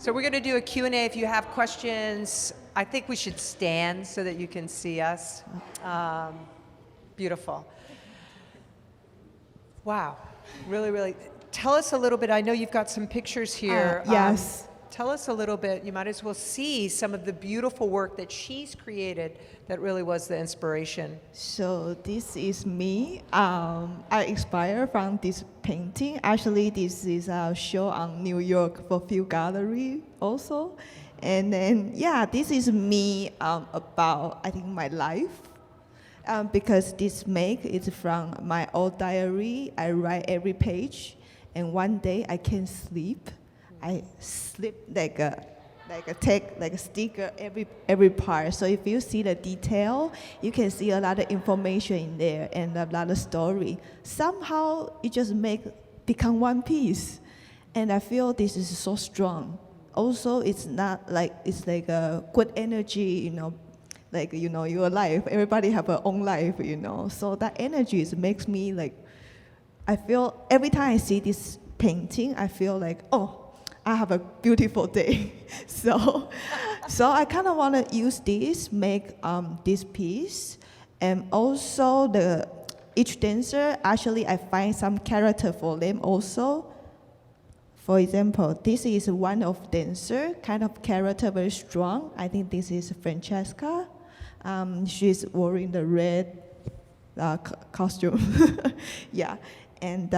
So we're going to do a Q&A. If you have questions, I think we should stand so that you can see us. Beautiful. Wow. Really, really. Tell us a little bit. I know you've got some pictures here. Yes. Tell us a little bit. You might as well see some of the beautiful work that she's created that really was the inspiration. So this is me. I inspired from this painting. Actually, this is a show on New York for Few Gallery also. And then, yeah, this is me about, I think, my life. Because this make is from my old diary. I write every page. And one day I can't sleep. I slip like a sticker every part. So if you see the detail, you can see a lot of information in there and a lot of story. Somehow it just become one piece, and I feel this is so strong. Also, it's not like it's like a good energy, like your life. Everybody have their own life, So that energy makes me like. I feel every time I see this painting, I feel like, oh, I have a beautiful day. So I kind of want to use this, make this piece. And also each dancer, actually I find some character for them also. For example, this is one of dancer, kind of character very strong. I think this is Francesca. She's wearing the red costume. Yeah. And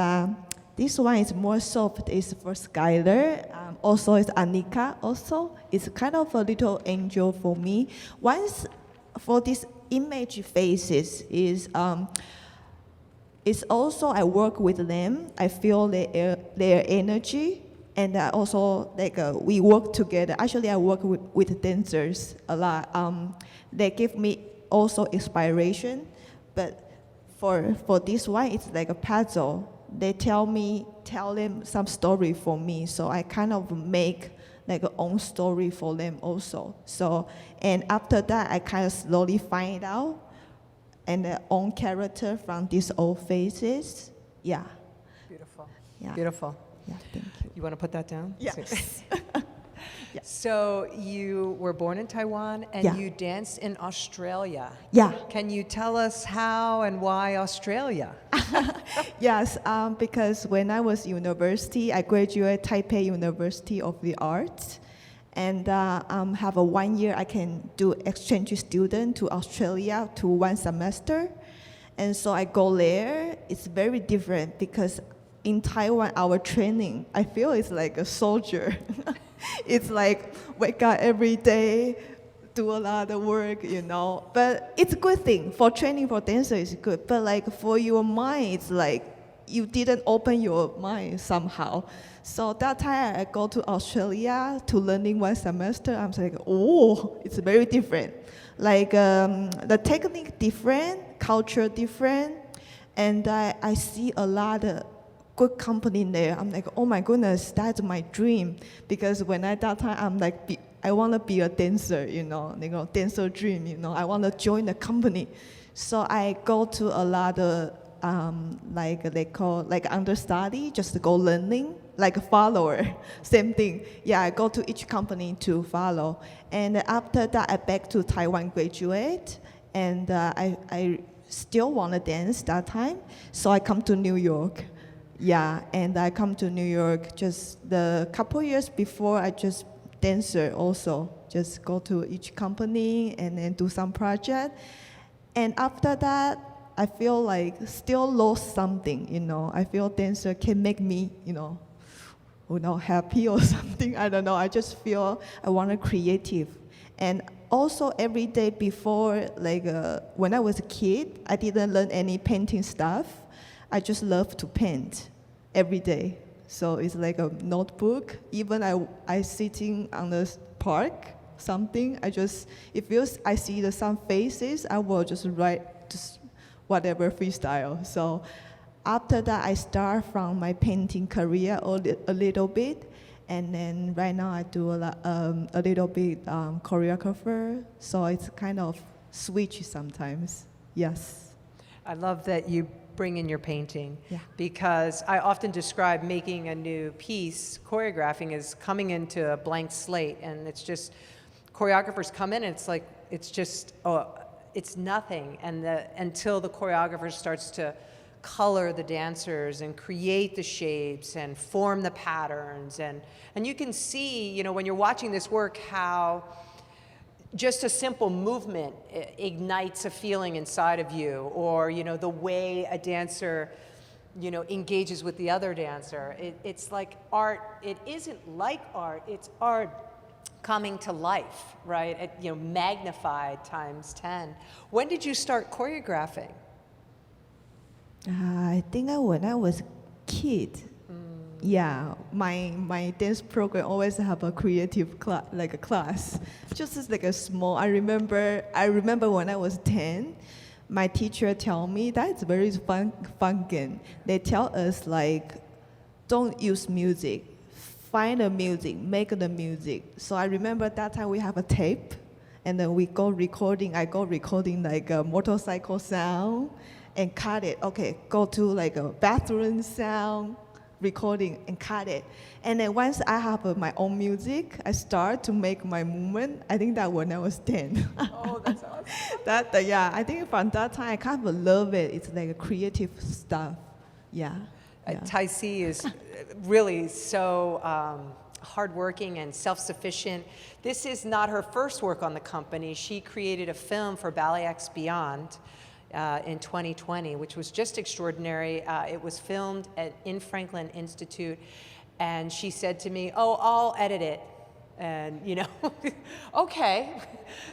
this one is more soft. It's for Skylar. Also, it's Anika. Also, it's kind of a little angel for me. Once for this image faces is it's also I work with them. I feel their energy, and also like we work together. Actually, I work with dancers a lot. They give me also inspiration, but. For this one, it's like a puzzle. They tell them some story for me, so I kind of make like a own story for them also. So, and after that, I kind of slowly find out and their own character from these old faces. Yeah. Beautiful. Yeah. Beautiful. Yeah, thank you. You want to put that down? Yes. Yeah. So you were born in Taiwan and Yeah. you danced in Australia. Yeah. Can you tell us how and why Australia? Yes, because when I was university, I graduated Taipei University of the Arts, and have a 1 year I can do exchange student to Australia to 1 semester, and so I go there. It's very different because in Taiwan our training I feel it's like a soldier. It's like wake up every day, do a lot of work, But it's a good thing. For training for dancer, it's good. But like for your mind, it's like you didn't open your mind somehow. So that time I go to Australia to learning 1 semester. I'm like, oh, it's very different. Like the technique different, culture different, and I see a lot of good company in there. I'm like, oh my goodness, that's my dream. Because when that time, I'm like, I want to be a dancer, dancer dream, I want to join the company. So I go to a lot of, like they call, like understudy, just to go learning, like a follower, same thing. Yeah, I go to each company to follow. And after that, I back to Taiwan graduate, and I still want to dance that time. So I come to New York. Yeah, and I come to New York just the couple years before. I just dancer also, just go to each company and then do some project. And after that, I feel like still lost something, I feel dancer can make me, happy or something. I don't know. I just feel I want to creative. And also every day before, like when I was a kid, I didn't learn any painting stuff. I just love to paint every day. So it's like a notebook. Even I sitting on the park, something, I see some faces, I will just write just whatever freestyle. So after that, I start from my painting career a little bit. And then right now I do a little bit choreographer. So it's kind of switch sometimes. Yes. I love that you bring in your painting. Yeah. Because I often describe making a new piece, choreographing, as coming into a blank slate, and it's just, choreographers come in and it's like, it's just, it's nothing, and until the choreographer starts to color the dancers and create the shapes and form the patterns, and you can see, you know, when you're watching this work, how just a simple movement ignites a feeling inside of you, or, you know, the way a dancer, you know, engages with the other dancer. It's like art. It isn't like art, it's art coming to life, right? You know, magnified times 10. When did you start choreographing? I think when I was a kid. Yeah, my dance program always have a creative class, like a class, just as like a small. I remember when I was 10, my teacher tell me that it's very fun game. They tell us like, don't use music, find the music, make the music. So I remember that time we have a tape, and then we go recording. I go recording like a motorcycle sound, and cut it. Okay, go to like a bathroom sound, recording and cut it. And then once I have my own music, I start to make my movement. I think that when I was 10. Oh, that's awesome. Yeah, I think from that time I kind of love it. It's like a creative stuff. Yeah. Tsai is really so hardworking and self-sufficient. This is not her first work on the company. She created a film for BalletX Beyond in 2020, which was just extraordinary. It was filmed in Franklin Institute, and she said to me, "Oh, I'll edit it." And, you know, okay.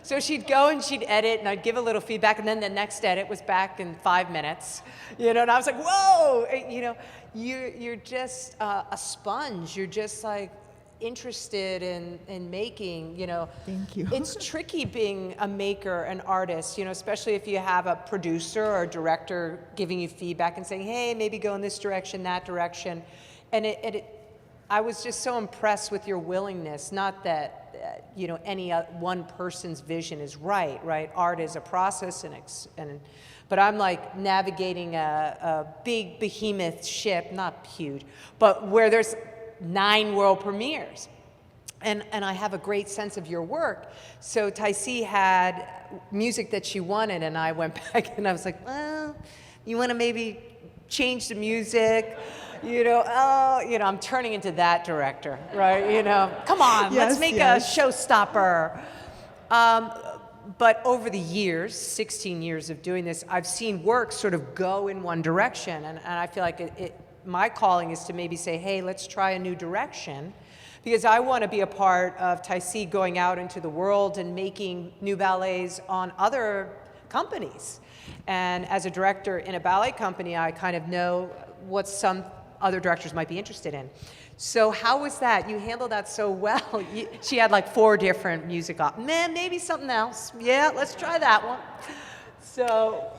So she'd go and she'd edit, and I'd give a little feedback, and then the next edit was back in 5 minutes. You know, and I was like, whoa! You know, you're just a sponge. You're just like interested in making, you know. Thank you. It's tricky being a maker, an artist, you know, especially if you have a producer or a director giving you feedback and saying, hey, maybe go in this direction, that direction. And I was just so impressed with your willingness, not that, you know, any one person's vision is right? Art is a process, but I'm like navigating a big behemoth ship, not huge, but where there's 9 world premieres. And I have a great sense of your work. So Tsai had music that she wanted, and I went back and I was like, well, you want to maybe change the music? You know, I'm turning into that director, right? You know, come on, let's make a showstopper. But over the years, 16 years of doing this, I've seen work sort of go in one direction, and I feel like my calling is to maybe say, hey, let's try a new direction, because I want to be a part of Tsai going out into the world and making new ballets on other companies. And as a director in a ballet company, I kind of know what some other directors might be interested in. So how was that? You handled that so well. She had like 4 different music maybe something else. Yeah, let's try that one. So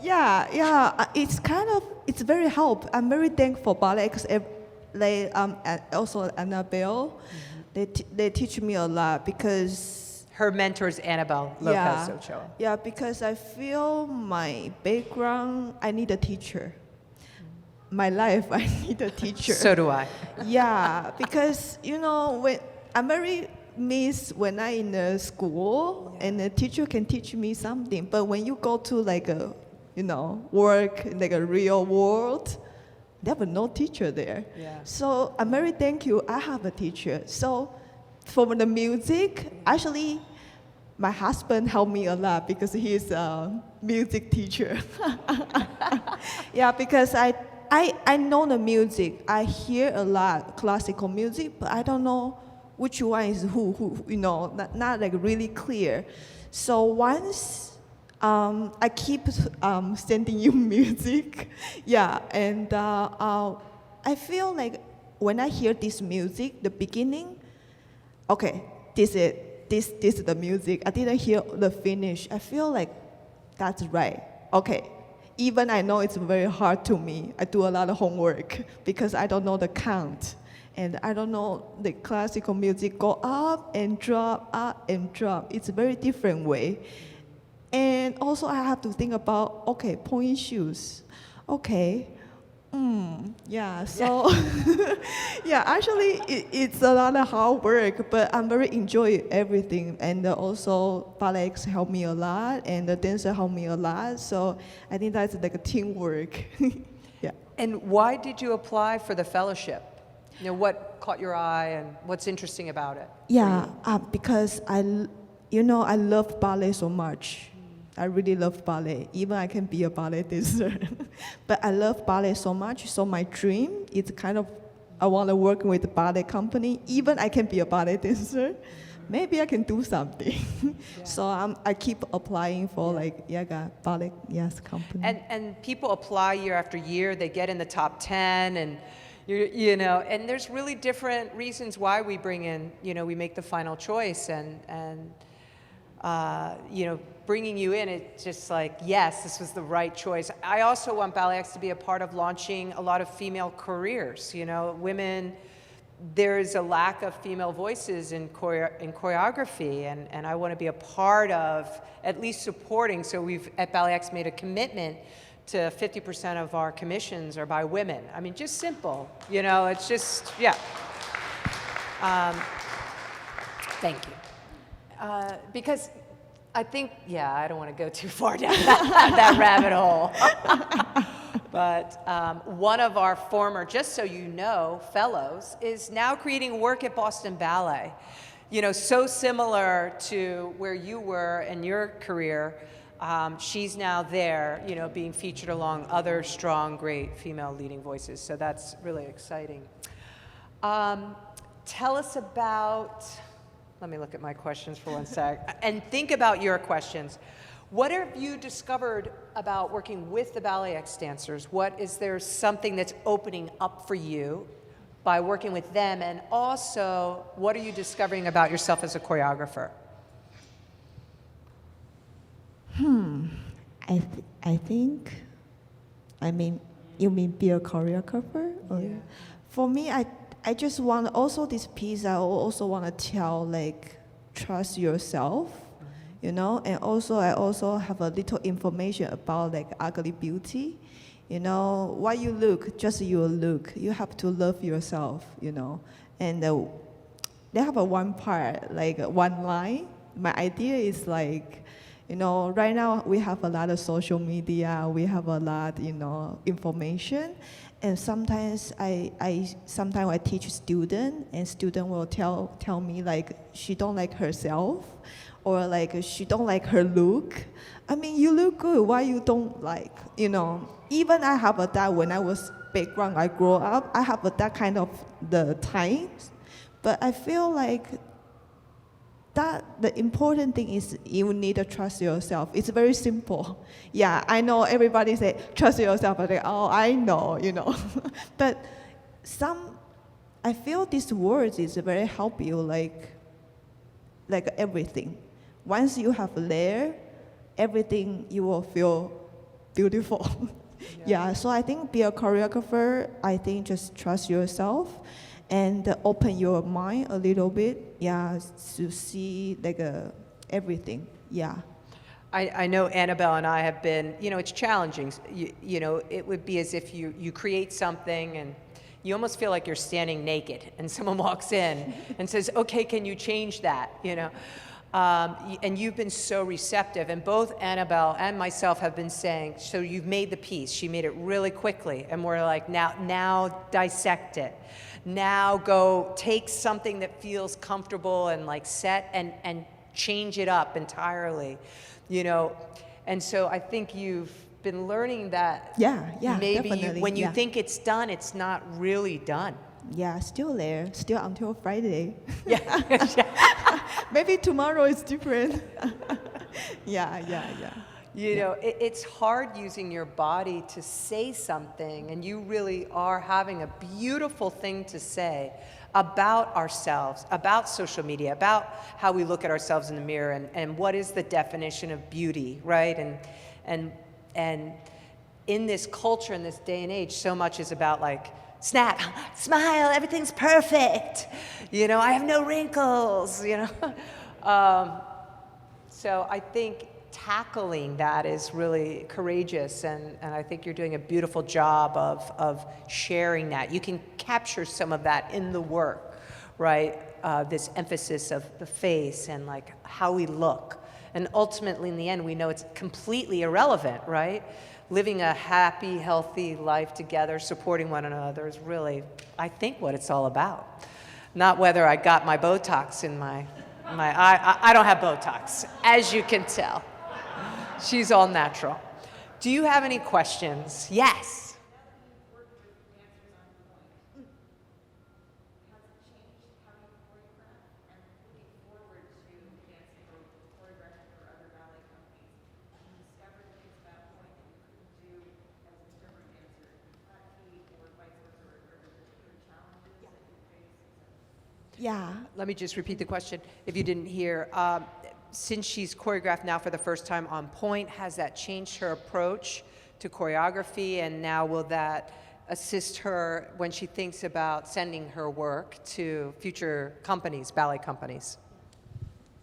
it's very helpful. I'm very thankful for BalletX. And also Annabelle, they teach me a lot, because her mentor is Annabelle Lopez Ochoa. Yeah, because I feel my background, I need a teacher. My life, I need a teacher. So do I. Yeah, because, you know, when I'm very miss when I in the school, and the teacher can teach me something, but when you go to like a, you know, work like a real world, there was no teacher there. Yeah. So I'm very thankful I have a teacher. So for the music, actually, my husband helped me a lot, because he's a music teacher. Yeah, because I know the music. I hear a lot classical music, but I don't know which one is who, you know, not like really clear. So once I keep sending you music, yeah, and I feel like when I hear this music, the beginning, okay, this is the music. I didn't hear the finish. I feel like that's right. Okay. Even I know it's very hard to me. I do a lot of homework because I don't know the count. And I don't know the classical music go up and drop, up and drop. It's a very different way. And also I have to think about, okay, point issues. Okay. Yeah, so yeah, actually it's a lot of hard work, but I'm very enjoy everything. And also BalletX helped me a lot, and the dancer helped me a lot. So I think that's like a teamwork. Yeah. And why did you apply for the fellowship? You know, what caught your eye and what's interesting about it? Yeah, because I love ballet so much. I really love ballet. Even I can be a ballet dancer. But I love ballet so much. So my dream is kind of, I want to work with a ballet company. Even I can be a ballet dancer. Maybe I can do something. So I keep applying for ballet, yes, company. And people apply year after year. They get in the top 10 and you know, and there's really different reasons why we bring in, we make the final choice and bringing you in, it's just like, yes, this was the right choice. I also want BalletX to be a part of launching a lot of female careers. Women, there's a lack of female voices in choreography, and I want to be a part of at least supporting. So we've at BalletX made a commitment to 50% of our commissions are by women. I mean, just simple. It's just, yeah. Thank you. Because I think, I don't want to go too far down that rabbit hole. But one of our former, just so you know, fellows is now creating work at Boston Ballet. So similar to where you were in your career. She's now there, being featured along other strong, great female leading voices. So that's really exciting. Tell us about, let me look at my questions for one sec, and think about your questions. What have you discovered about working with the BalletX dancers? Is there something that's opening up for you by working with them? And also, what are you discovering about yourself as a choreographer? You mean be a choreographer? Yeah. For me, I just want, also this piece, I also want to tell, trust yourself, and also I also have a little information about ugly beauty. What you look, just your look. You have to love yourself, And they have one part, one line. My idea is right now we have a lot of social media, we have a lot, information, and sometimes I teach student, and student will tell me she don't like herself, or she don't like her look. I mean, you look good, why you don't like, Even I have that when I was background, I grew up, I have that kind of the times, but I feel that the important thing is you need to trust yourself. It's very simple. Yeah, I know everybody say trust yourself, but I know, But I feel these words is very help you, like everything. Once you have layer, everything you will feel beautiful. Yeah, so I think be a choreographer, I think just trust yourself and open your mind a little bit, to see everything, I know Annabelle and I have been, it's challenging. It would be as if you create something and you almost feel like you're standing naked and someone walks in and says, okay, can you change that, And you've been so receptive, and both Annabelle and myself have been saying, so you've made the piece, she made it really quickly, and we're like, now dissect it. Now go take something that feels comfortable and set and change it up entirely, And so I think you've been learning that. Yeah, maybe definitely, when you think it's done, it's not really done. Yeah, still there, still until Friday. Yeah. Maybe tomorrow is different. Yeah. It's hard using your body to say something, and you really are having a beautiful thing to say about ourselves, about social media, about how we look at ourselves in the mirror, and what is the definition of beauty, right? And in this culture, in this day and age, so much is about snap, smile, everything's perfect. I have no wrinkles, So I think tackling that is really courageous, and I think you're doing a beautiful job of sharing that. You can capture some of that in the work, right? This emphasis of the face and like how we look. And ultimately, in the end, we know it's completely irrelevant, right? Living a happy, healthy life together, supporting one another is really, I think, what it's all about. Not whether I got my Botox in my eye. I don't have Botox, as you can tell. She's all natural. Do you have any questions? Yes. Yeah. Let me just repeat the question if you didn't hear. Since she's choreographed now for the first time on point, has that changed her approach to choreography? And now will that assist her when she thinks about sending her work to future companies, ballet companies?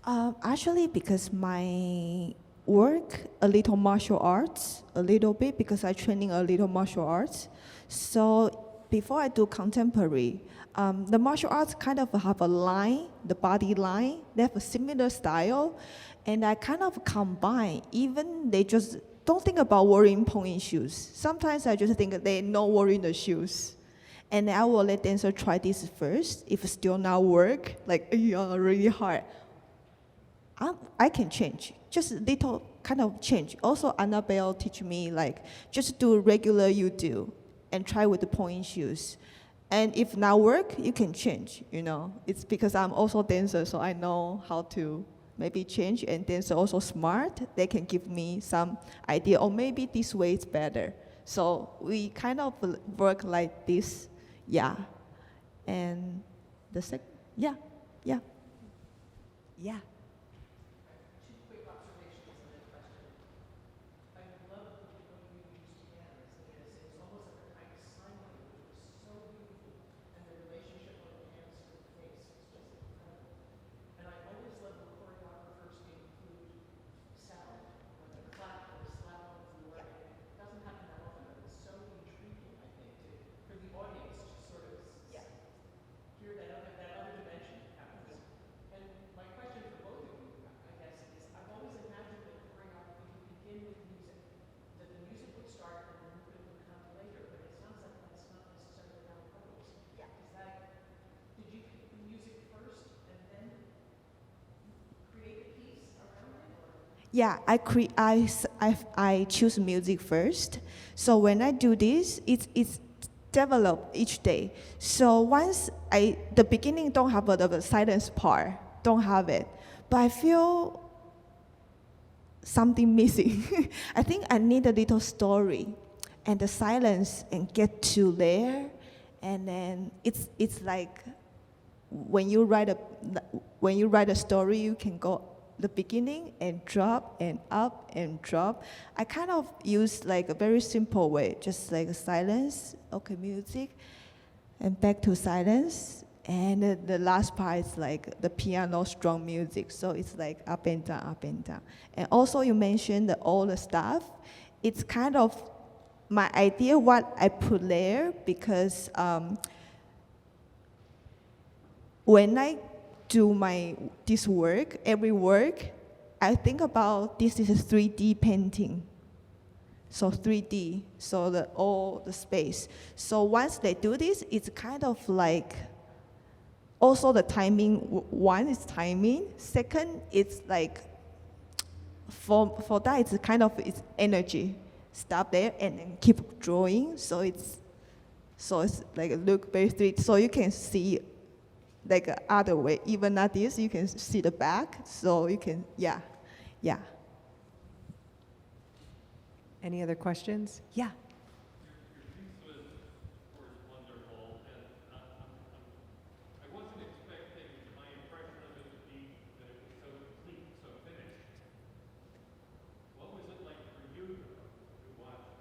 Actually, because my work a little martial arts, a little bit because I training a little martial arts. So before I do contemporary, the martial arts kind of have a line, the body line. They have a similar style, and I kind of combine. Even they just don't think about wearing point shoes. Sometimes I just think they not wearing the shoes. And I will let dancer try this first. If it still not work, like yeah, really hard, I can change, just little kind of change. Also, Annabelle teach me like just do regular you do, and try with the point shoes. And if not work, you can change. You know, it's because I'm also dancer, so I know how to maybe change. And dancer also smart. They can give me some idea, or maybe this way is better. So we kind of work like this, yeah. And the second, yeah, yeah. Yeah. Yeah, I choose music first. So when I do this, it's developed each day. So once the beginning don't have the silence part, don't have it. But I feel something missing. I think I need a little story and the silence and get to there. And then it's like when you write a story, you can go the beginning and drop and up and drop. I kind of use like a very simple way, just like a silence, okay, music, and back to silence. And the last part is like the piano strong music. So it's like up and down, up and down. And also you mentioned all the stuff. It's kind of my idea what I put there because when I do this work, every work, I think about this is a 3D painting. So 3D, so all the space. So once they do this, it's kind of like, also the timing, one is timing, second, it's like, for that, it's kind of, it's energy. Stop there and then keep drawing, so it's like look very 3D, so you can see like other way, even not this, you can see the back, so you can, yeah. Any other questions? Yeah. Your piece was, of course, wonderful, and I wasn't expecting my impression of it to be that it was so complete, so finished. What was it like for you to watch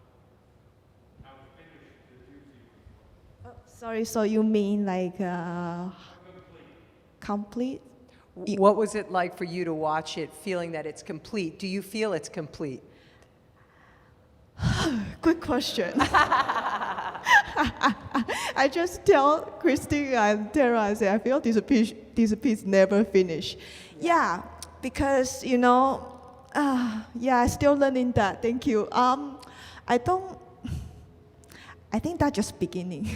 how finished the Juicy was? Oh, sorry, so you mean like Complete. complete? What was it like for you to watch it, feeling that it's complete? Do you feel it's complete? Good question. I just tell Christine and Tara, I say, I feel this piece never finished. Yeah, because, yeah, still learning that. Thank you. I think that's just beginning.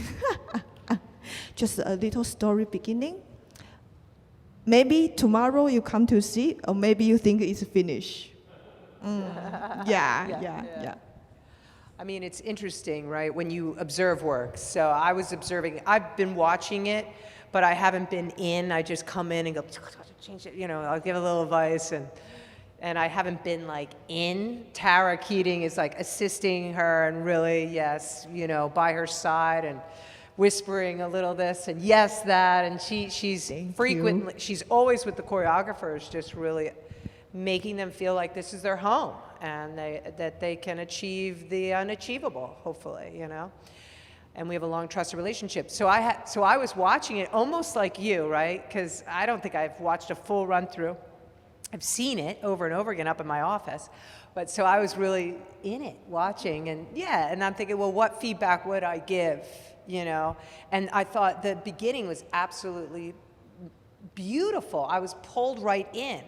Just a little story beginning. Maybe tomorrow you come to see, or maybe you think it's finished. Yeah. I mean, it's interesting, right, when you observe work. So I was observing, I've been watching it, but I haven't been in. I just come in and go, change it, I'll give a little advice. And I haven't been like in. Tara Keating is like assisting her and really, yes, by her side and whispering a little this and yes, that. And she's frequently, she's always with the choreographers, just really making them feel like this is their home and that they can achieve the unachievable, hopefully, And we have a long trusted relationship. So I was watching it almost like you, right? Because I don't think I've watched a full run through. I've seen it over and over again up in my office. But so I was really in it, watching, and I'm thinking, well, what feedback would I give, And I thought the beginning was absolutely beautiful. I was pulled right in.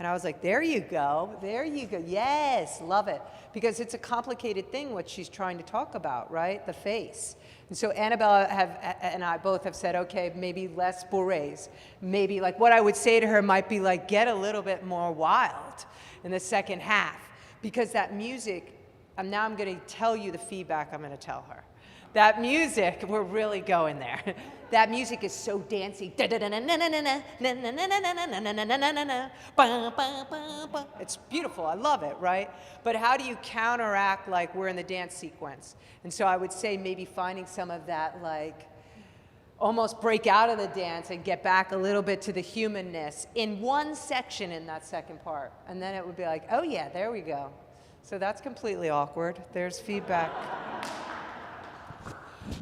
And I was like, there you go, yes, love it. Because it's a complicated thing, what she's trying to talk about, right? The face. And so Annabelle and I both have said, okay, maybe less bourrées. Maybe like what I would say to her might be like, get a little bit more wild in the second half. Because that music, now I'm gonna tell you the feedback I'm gonna tell her. That music, we're really going there. That music is so dancey. It's beautiful, I love it, right? But how do you counteract like we're in the dance sequence? And so I would say maybe finding some of that like almost break out of the dance and get back a little bit to the humanness in one section in that second part. And then it would be like, oh yeah, there we go. So that's completely awkward. There's feedback.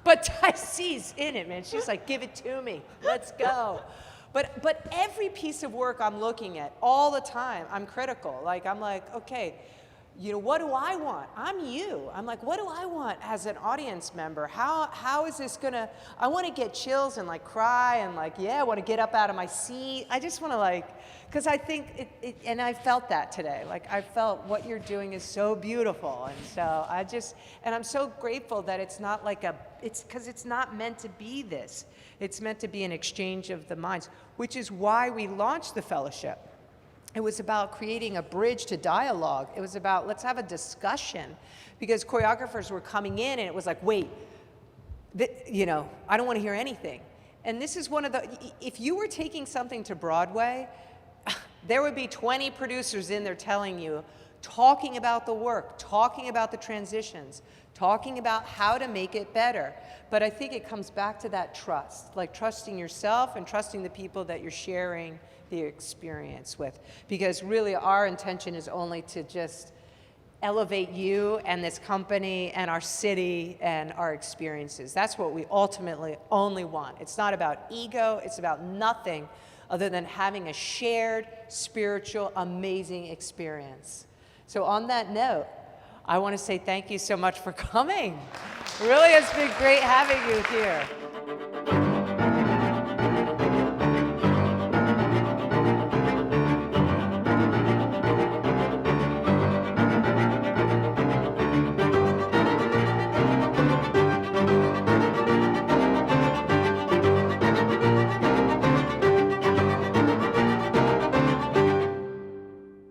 But Tsai's in it, man. She's like, give it to me. Let's go. But every piece of work I'm looking at all the time, I'm critical. Like, I'm like, okay, what do I want? I'm you. I'm like, what do I want as an audience member? How is this gonna, I wanna get chills and like cry and like, yeah, I wanna get up out of my seat. I just wanna like, because I think, and I felt that today. Like, I felt what you're doing is so beautiful. And so and I'm so grateful that it's not like because it's not meant to be this. It's meant to be an exchange of the minds, which is why we launched the fellowship. It was about creating a bridge to dialogue. It was about, let's have a discussion. Because choreographers were coming in and it was like, wait, I don't want to hear anything. And this is one of if you were taking something to Broadway, there would be 20 producers in there telling you, talking about the work, talking about the transitions, talking about how to make it better. But I think it comes back to that trust, like trusting yourself and trusting the people that you're sharing the experience with. Because really our intention is only to just elevate you and this company and our city and our experiences. That's what we ultimately only want. It's not about ego, it's about nothing other than having a shared, spiritual, amazing experience. So on that note, I want to say thank you so much for coming. It really has been great having you here.